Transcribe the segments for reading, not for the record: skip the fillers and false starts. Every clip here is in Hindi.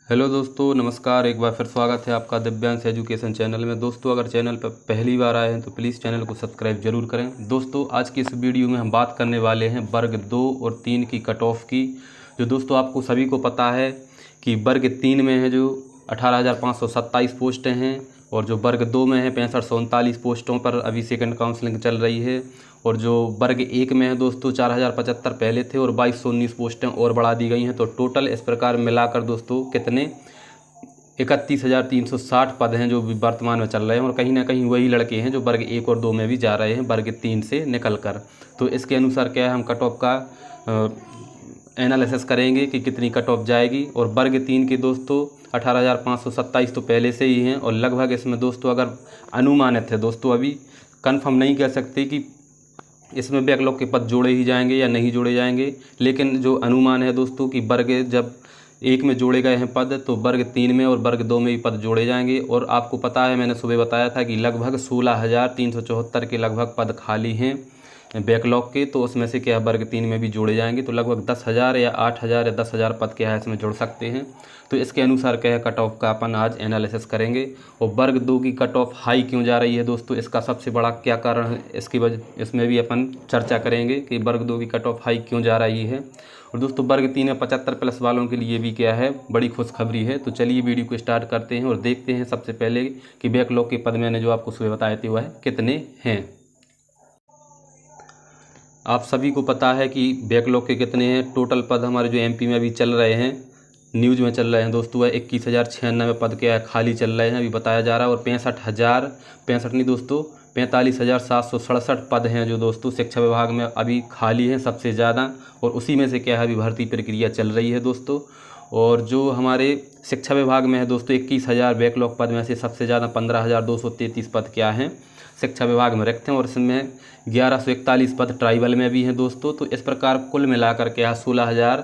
हेलो दोस्तों, नमस्कार। एक बार फिर स्वागत है आपका दिव्यांश एजुकेशन चैनल में। दोस्तों, अगर चैनल पर पहली बार आए हैं तो प्लीज़ चैनल को सब्सक्राइब जरूर करें। दोस्तों, आज की इस वीडियो में हम बात करने वाले हैं वर्ग 2 और 3 की कट ऑफ की। जो दोस्तों आपको सभी को पता है कि वर्ग 3 में है जो 18,527 पोस्टें हैं, और जो वर्ग 2 में है 6539 पोस्टों पर अभी सेकंड काउंसलिंग चल रही है। और जो वर्ग 1 में है दोस्तों 4075 पहले थे और 2219 पोस्टें और बढ़ा दी गई हैं। तो टोटल इस प्रकार मिलाकर दोस्तों कितने 31,360 पद हैं जो वर्तमान में चल रहे हैं। और कहीं ना कहीं वही लड़के हैं जो वर्ग 1 और 2 में भी जा रहे हैं वर्ग 3 से निकल कर। तो इसके अनुसार क्या है, हम कट ऑफ का एनालिसिस करेंगे कि कितनी कट ऑफ जाएगी। और वर्ग 3 के दोस्तों 18,527 तो पहले से ही हैं, और लगभग इसमें दोस्तों अगर अनुमानित है दोस्तों, अभी कंफर्म नहीं कह सकते कि इसमें बैकलॉग के पद जोड़े ही जाएंगे या नहीं जोड़े जाएंगे। लेकिन जो अनुमान है दोस्तों कि वर्ग जब 1 में जोड़े गए हैं पद, तो वर्ग 3 में और वर्ग 2 में भी पद जोड़े जाएंगे। और आपको पता है, मैंने सुबह बताया था कि लगभग 16,374 के लगभग पद खाली हैं बैकलॉग के। तो उसमें से क्या वर्ग 3 में भी जोड़े जाएंगे, तो लगभग 10,000 या 8,000 या 10,000 पद क्या है इसमें जुड़ सकते हैं। तो इसके अनुसार क्या है कट ऑफ का अपन आज एनालिसिस करेंगे। और वर्ग 2 की कट ऑफ हाई क्यों जा रही है दोस्तों, इसका सबसे बड़ा क्या कारण है, इसकी वजह इसमें भी अपन चर्चा करेंगे कि वर्ग 2 की कट ऑफ हाई क्यों जा रही है। और दोस्तों वर्ग 3 में 75+ वालों के लिए भी क्या है बड़ी खुशखबरी है। तो चलिए वीडियो को स्टार्ट करते हैं और देखते हैं सबसे पहले कि बैकलॉग के पद मैंने जो आपको सुबह बताए थे वह कितने हैं। आप सभी को पता है कि बैकलॉग के कितने हैं। टोटल पद हमारे जो एमपी में अभी चल रहे हैं, न्यूज़ में चल रहे हैं दोस्तों, वह 21,096 पद क्या है खाली चल रहे हैं, अभी बताया जा रहा है। और 65,065 नहीं दोस्तों, 45,767 पद हैं जो दोस्तों शिक्षा विभाग में अभी खाली हैं सबसे ज़्यादा। और उसी में से क्या है अभी भर्ती प्रक्रिया चल रही है दोस्तों। और जो हमारे शिक्षा विभाग में है दोस्तों 21,000 बैकलॉग पद में से सबसे ज़्यादा 15,233 पद क्या हैं शिक्षा विभाग में रखते हैं। और इसमें 1141 पद ट्राइबल में भी हैं दोस्तों। तो इस प्रकार कुल मिलाकर क्या 16,000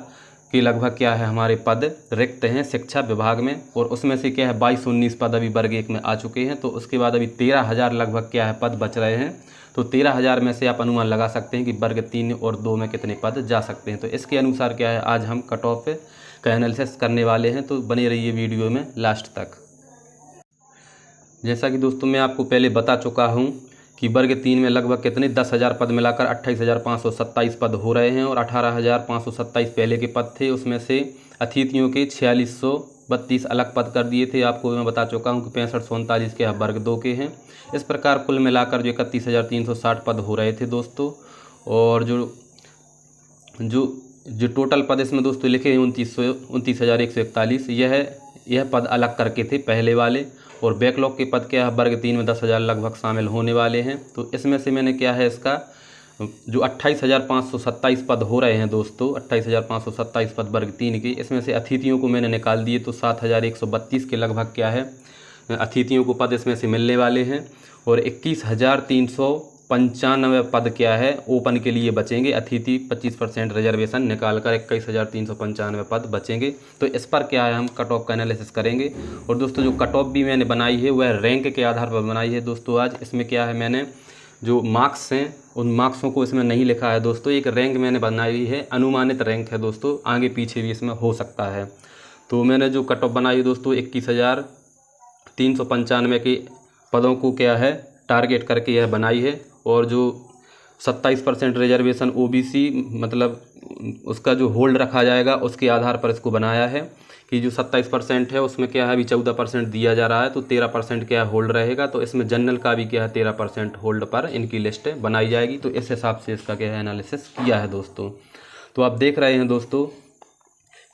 के लगभग क्या है हमारे पद रिक्त हैं शिक्षा विभाग में। और उसमें से क्या है 2219 पद अभी वर्ग 1 में आ चुके हैं। तो उसके बाद अभी 13,000 लगभग क्या है पद बच रहे हैं। तो 13,000 में से आप अनुमान लगा सकते हैं कि वर्ग 3 और 2 में कितने पद जा सकते हैं। तो इसके अनुसार क्या है आज हम कट ऑफ का एनालिसिस करने वाले हैं। तो बने रहिए वीडियो में लास्ट तक। जैसा कि दोस्तों मैं आपको पहले बता चुका हूं कि वर्ग 3 में लगभग कितने 10,000 पद मिलाकर 28,527 पद हो रहे हैं। और 18,527 पहले के पद थे, उसमें से अतिथियों के 4632 अलग पद कर दिए थे। आपको मैं बता चुका हूं कि 6539 के वर्ग 2 के हैं। इस प्रकार कुल मिलाकर जो 31,360 पद हो रहे थे दोस्तों। और जो जो जो टोटल पद इसमें दोस्तों लिखे हैं 29,141, यह पद अलग करके थे पहले वाले। और बैकलॉग के पद क्या है वर्ग 3 में 10,000 लगभग शामिल होने वाले हैं। तो इसमें से मैंने क्या है इसका जो 28,527 पद हो रहे हैं दोस्तों, 28,527 पद वर्ग 3 के, इसमें से अतिथियों को मैंने निकाल दिए। तो 7,132 के लगभग क्या है अतिथियों को पद इसमें से मिलने वाले हैं। और 21,395 पद क्या है ओपन के लिए बचेंगे। अतिथि 25% रिजर्वेशन निकाल कर 21,395 पद बचेंगे। तो इस पर क्या है हम कट ऑफ का एनालिसिस करेंगे। और दोस्तों जो कट ऑफ भी मैंने बनाई है वह रैंक के आधार पर बनाई है दोस्तों। आज इसमें क्या है मैंने जो मार्क्स हैं उन मार्क्सों को इसमें नहीं लिखा है दोस्तों। एक रैंक मैंने बनाई है, अनुमानित रैंक है दोस्तों, आगे पीछे भी इसमें हो सकता है। तो मैंने जो कट ऑफ बनाई है दोस्तों 21,395 के पदों को क्या है टारगेट करके यह बनाई है। और जो 27% रिजर्वेशन ओबीसी मतलब उसका जो होल्ड रखा जाएगा उसके आधार पर इसको बनाया है कि जो 27% है उसमें क्या है अभी 14% दिया जा रहा है। तो 13% क्या होल्ड रहेगा। तो इसमें जनरल का भी क्या है 13% होल्ड पर इनकी लिस्ट बनाई जाएगी। तो इस हिसाब से इसका क्या है एनालिसिस किया है दोस्तों। तो आप देख रहे हैं दोस्तों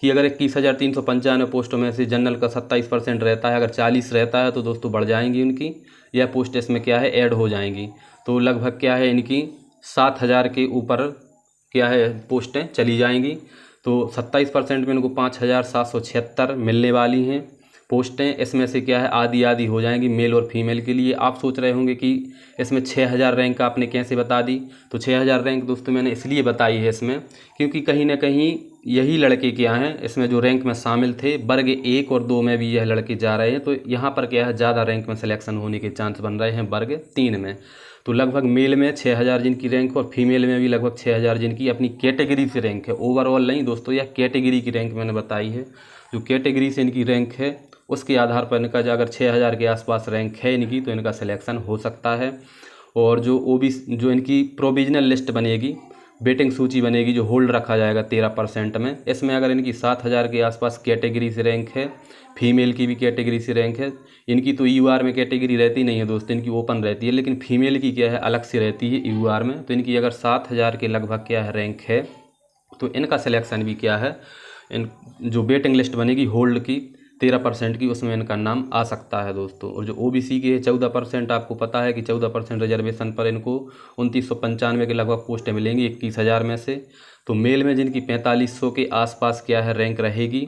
कि अगर 21,395 पोस्टों में से जनरल का 27% रहता है, अगर 40 रहता है तो दोस्तों बढ़ जाएंगी उनकी, यह पोस्ट इसमें क्या है ऐड हो जाएंगी। तो लगभग क्या है इनकी 7,000 के ऊपर क्या है पोस्टें चली जाएंगी। तो 27% में इनको 5,776 मिलने वाली हैं पोस्टें। इसमें से क्या है आधी आधी हो जाएंगी मेल और फीमेल के लिए। आप सोच रहे होंगे कि इसमें 6,000 रैंक आपने कैसे बता दी। तो 6,000 रैंक दोस्तों मैंने इसलिए बताई है इसमें क्योंकि कहीं ना कहीं यही लड़के क्या हैं इसमें जो रैंक में शामिल थे वर्ग 1 और 2 में भी यह लड़के जा रहे हैं। तो यहाँ पर क्या है ज़्यादा रैंक में सिलेक्शन होने के चांस बन रहे हैं वर्ग 3 में। तो लगभग मेल में 6,000 जिनकी रैंक और फीमेल में भी लगभग 6,000 जिनकी अपनी कैटेगरी से रैंक है, ओवरऑल नहीं दोस्तों, यह कैटेगरी की रैंक मैंने बताई है। जो कैटेगरी से इनकी रैंक है उसके आधार पर इनका जो अगर 6000 के आसपास रैंक है इनकी तो इनका सिलेक्शन हो सकता है। और जो ओबीसी जो इनकी प्रोविजनल लिस्ट बनेगी, वेटिंग सूची बनेगी, जो होल्ड रखा जाएगा 13% में, इसमें अगर इनकी 7000 के आसपास कैटेगरी से रैंक है, फीमेल की भी कैटेगरी से रैंक है, इनकी तो यूआर में कैटेगरी रहती नहीं है दोस्तों, इनकी ओपन रहती है, लेकिन फीमेल की क्या है अलग से रहती है यूआर में। तो इनकी अगर 7000 के लगभग क्या है रैंक है तो इनका सिलेक्शन भी क्या है, इन जो वेटिंग लिस्ट बनेगी होल्ड की 13% की, उसमें इनका नाम आ सकता है दोस्तों। और जो ओबीसी की है 14%, आपको पता है कि 14% रिजर्वेशन पर इनको 2995 के लगभग पोस्टें मिलेंगी 21,000 में से। तो मेल में जिनकी 4500 के आसपास क्या है रैंक रहेगी,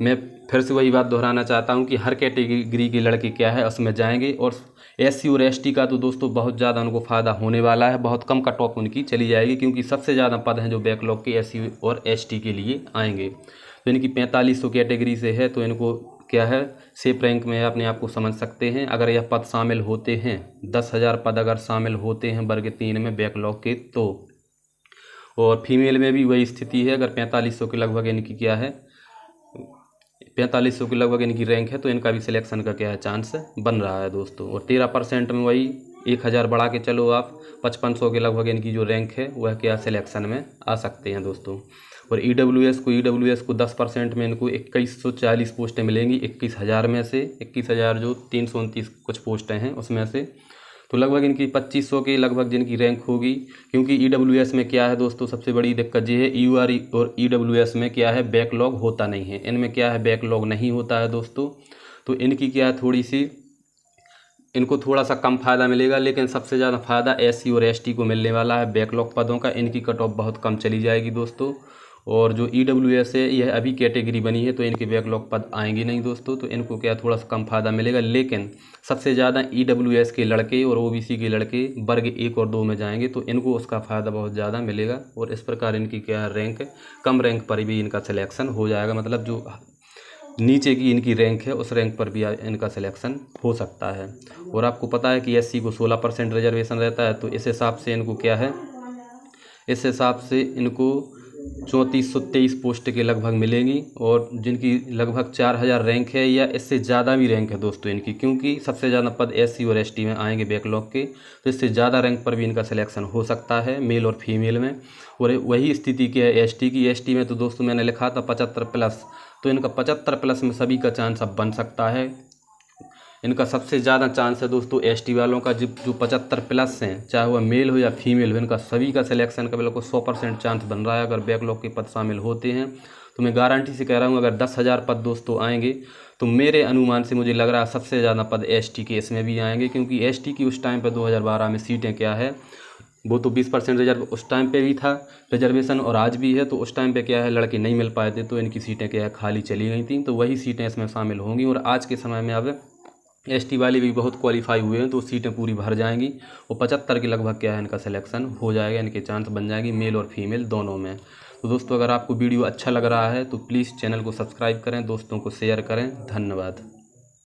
मैं फिर से वही बात दोहराना चाहता हूं कि हर कैटेगरी के लड़के क्या है उसमें जाएंगे। और एससी और एसटी का तो दोस्तों बहुत ज़्यादा उनको फ़ायदा होने वाला है, बहुत कम कट ऑफ उनकी चली जाएगी, क्योंकि सबसे ज़्यादा पद हैं जो बैकलॉग के एससी और एसटी के लिए आएंगे। तो इनकी 4500 कैटेगरी से है तो इनको क्या है सेफ रैंक में अपने आप को समझ सकते हैं। अगर यह पद शामिल होते हैं, 10,000 पद अगर शामिल होते हैं वर्ग 3 में बैकलॉग के, तो और फीमेल में भी वही स्थिति है, अगर 4500 के लगभग इनकी क्या है 4500 के लगभग इनकी रैंक है तो इनका भी सिलेक्शन का क्या है चांस बन रहा है दोस्तों। और 13% में वही 1000 बढ़ा के चलो आप 5500 के लगभग इनकी जो रैंक है वह क्या सिलेक्शन में आ सकते हैं दोस्तों। और ईडब्ल्यूएस को 10% में इनको 2140 पोस्टें मिलेंगी 21,000 में से, 21,000 जो 329 कुछ पोस्टें हैं उसमें से। तो लगभग इनकी 2500 के लगभग जिनकी रैंक होगी, क्योंकि ईडब्ल्यूएस में क्या है दोस्तों सबसे बड़ी दिक्कत ये है यूआर और ईडब्ल्यूएस में क्या है बैकलॉग होता नहीं है, इनमें क्या है बैकलॉग नहीं होता है दोस्तों। तो इनकी क्या है थोड़ी सी इनको थोड़ा सा कम फ़ायदा मिलेगा, लेकिन सबसे ज़्यादा फ़ायदा एससी और एसटी को मिलने वाला है बैकलॉग पदों का। इनकी कट ऑफ बहुत कम चली जाएगी दोस्तों। और जो ईडब्ल्यूएस है यह अभी कैटेगरी बनी है तो इनके बैकलॉग पद आएंगे नहीं दोस्तों, तो इनको क्या थोड़ा सा कम फ़ायदा मिलेगा। लेकिन सबसे ज़्यादा ईडब्ल्यूएस के लड़के और ओबीसी के लड़के वर्ग 1 और 2 में जाएंगे तो इनको उसका फ़ायदा बहुत ज़्यादा मिलेगा। और इस प्रकार इनकी क्या है रैंक कम रैंक पर भी इनका सिलेक्शन हो जाएगा, मतलब जो नीचे की इनकी रैंक है उस रैंक पर भी इनका सिलेक्शन हो सकता है। और आपको पता है कि एससी को 16% रिजर्वेशन रहता है, तो इस हिसाब से इनको क्या है, इस हिसाब से इनको 3423 पोस्ट के लगभग मिलेंगी। और जिनकी लगभग 4000 रैंक है या इससे ज़्यादा भी रैंक है दोस्तों इनकी, क्योंकि सबसे ज़्यादा पद एससी और एसटी में आएंगे बैकलॉग के, तो इससे ज़्यादा रैंक पर भी इनका सिलेक्शन हो सकता है मेल और फीमेल में। और वही स्थिति क्या है एसटी की, एसटी में तो दोस्तों मैंने लिखा था 75+, तो इनका 75+ में सभी का चांस अब बन सकता है। इनका सबसे ज़्यादा चांस है दोस्तों एसटी वालों का, जो 75+ हैं, चाहे वह मेल हो या फीमेल हो, इनका सभी का सिलेक्शन का बिल्कुल 100% चांस बन रहा है अगर बैकलॉग के पद शामिल होते हैं। तो मैं गारंटी से कह रहा हूँ अगर 10,000 पद दोस्तों आएंगे तो मेरे अनुमान से मुझे लग रहा है सबसे ज़्यादा पद एसटी के इसमें भी आएंगे, क्योंकि एसटी की उस टाइम पर 2012 में सीटें क्या है वो तो 20% रिजर्व उस टाइम पे भी था रिजर्वेशन, और आज भी है। तो उस टाइम पे क्या है लड़के नहीं मिल पाए थे तो इनकी सीटें क्या है खाली चली गई थी, तो वही सीटें इसमें शामिल होंगी। और आज के समय में अब एसटी वाले भी बहुत क्वालिफाई हुए हैं तो सीटें पूरी भर जाएंगी और 75 के लगभग क्या है इनका सिलेक्शन हो जाएगा, इनके चांस बन जाएंगे मेल और फीमेल दोनों में। तो दोस्तों अगर आपको वीडियो अच्छा लग रहा है तो प्लीज़ चैनल को सब्सक्राइब करें, दोस्तों को शेयर करें। धन्यवाद।